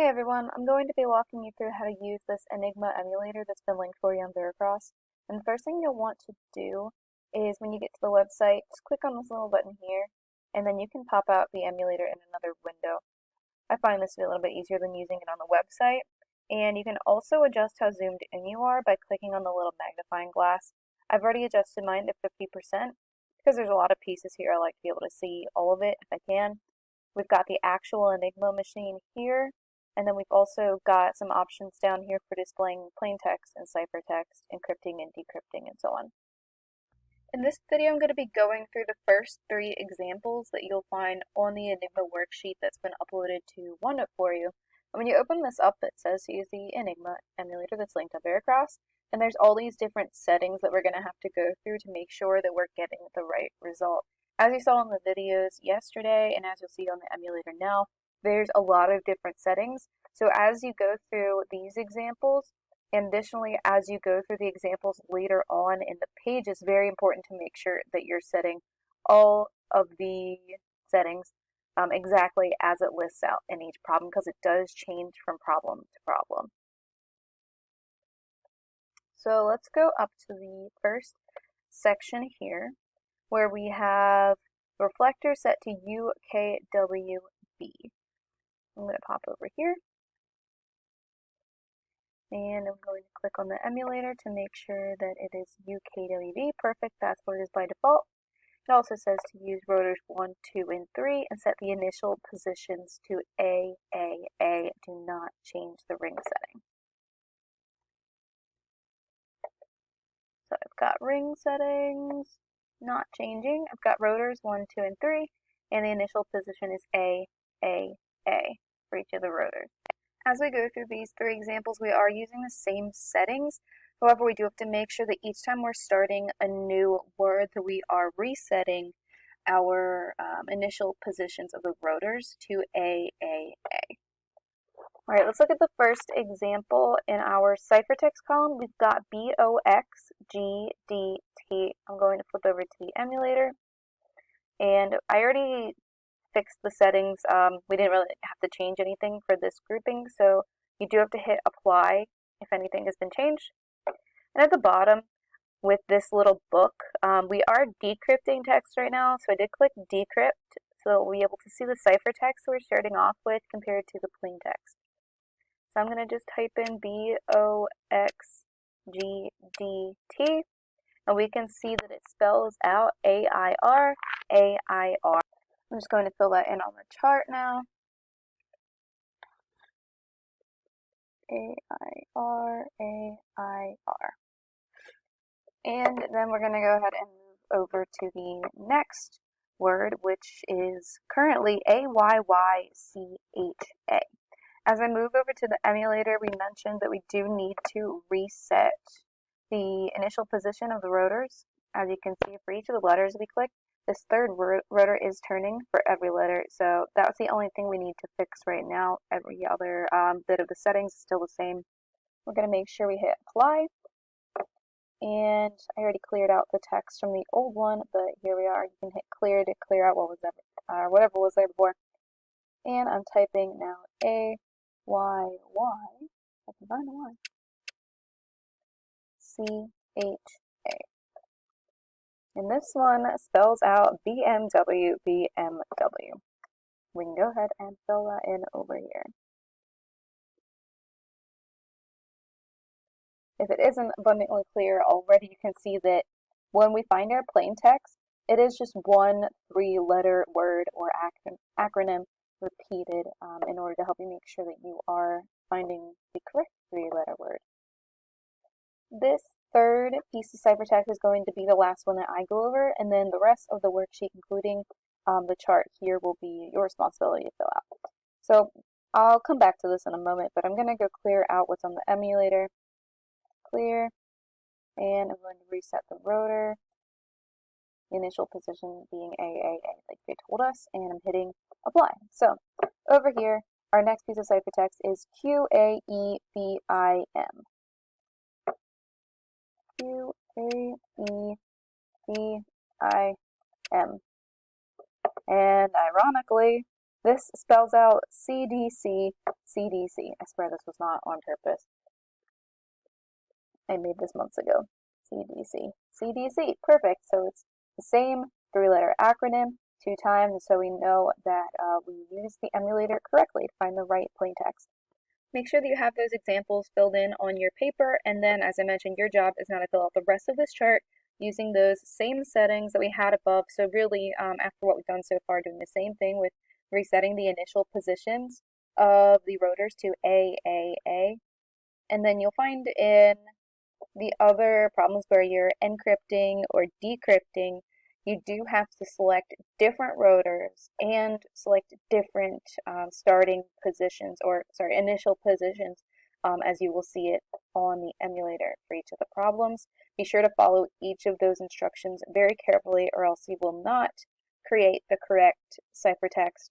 Hey everyone, I'm going to be walking you through how to use this Enigma emulator that's been linked for you on Veracross. And the first thing you'll want to do is when you get to the website, just click on this little button here, and then you can pop out the emulator in another window. I find this to be a little bit easier than using it on the website. And you can also adjust how zoomed in you are by clicking on the little magnifying glass. I've already adjusted mine to 50% because there's a lot of pieces here. I like to be able to see all of it if I can. We've got the actual Enigma machine here, and then we've also got some options down here for displaying plain text and ciphertext, encrypting and decrypting, and so on. In this video, I'm going to be going through the first 3 examples that you'll find on the Enigma worksheet that's been uploaded to OneNote for you. And when you open this up, it says to use the Enigma emulator that's linked on Veracross, and there's all these different settings that we're going to have to go through to make sure that we're getting the right result. As you saw in the videos yesterday, and as you'll see on the emulator now, there's a lot of different settings. So as you go through these examples, and additionally, as you go through the examples later on in the page, it's very important to make sure that you're setting all of the settings exactly as it lists out in each problem, because it does change from problem to problem. So let's go up to the first section here, where we have reflector set to UKWB. I'm going to pop over here, and I'm going to click on the emulator to make sure that it is UKWB. Perfect, that's what it is by default. It also says to use rotors 1, 2, and 3 and set the initial positions to A, A, A. Do not change the ring setting. So I've got ring settings, not changing. I've got rotors 1, 2, and 3, and the initial position is A, A, A for each of the rotors. As we go through these 3 examples, we are using the same settings. However, we do have to make sure that each time we're starting a new word that we are resetting our initial positions of the rotors to A, A, A. All right, let's look at the first example in our ciphertext column. We've got BOXGDT. I'm going to flip over to the emulator. And I already fixed the settings. We didn't really have to change anything for this grouping, so you do have to hit apply if anything has been changed. And at the bottom, with this little book, we are decrypting text right now, so I did click decrypt, so we'll be able to see the ciphertext we're starting off with compared to the plain text. So I'm going to just type in BOXGDT, and we can see that it spells out AIR, AIR. I'm just going to fill that in on the chart now. AIR, AIR. And then we're going to go ahead and move over to the next word, which is currently AYYCHA. As I move over to the emulator, we mentioned that we do need to reset the initial position of the rotors. As you can see, for each of the letters we click, this third rotor is turning for every letter, so that's the only thing we need to fix right now. Every other bit of the settings is still the same. We're going to make sure we hit apply, and I already cleared out the text from the old one, but here we are. You can hit clear to clear out what was there, whatever was there before. And I'm typing now AYY, I can find the Y, CHA. And this one spells out BMW, BMW. We can go ahead and fill that in over here. If it isn't abundantly clear already, you can see that when we find our plain text, it is just one 3-letter word or acronym repeated in order to help you make sure that you are finding the correct 3-letter word. This third piece of ciphertext is going to be the last one that I go over, and then the rest of the worksheet, including the chart here, will be your responsibility to fill out. So I'll come back to this in a moment, but I'm going to go clear out what's on the emulator. Clear, and I'm going to reset the rotor, the initial position being AAA like they told us, and I'm hitting apply. So over here, our next piece of ciphertext is QAEBIM. QAEBIM. And ironically, This spells out CDC, CDC. I swear this was not on purpose. I made this months ago. CDC. CDC. Perfect. So it's the same three-letter acronym 2 times, so we know that we used the emulator correctly to find the right plaintext. Make sure that you have those examples filled in on your paper, and then, as I mentioned, your job is now to fill out the rest of this chart using those same settings that we had above. So really, after what we've done so far, doing the same thing with resetting the initial positions of the rotors to A, A, A. And then you'll find in the other problems where you're encrypting or decrypting, you do have to select different rotors and select different starting positions, or sorry, initial positions, as you will see it on the emulator for each of the problems. Be sure to follow each of those instructions very carefully, or else you will not create the correct ciphertext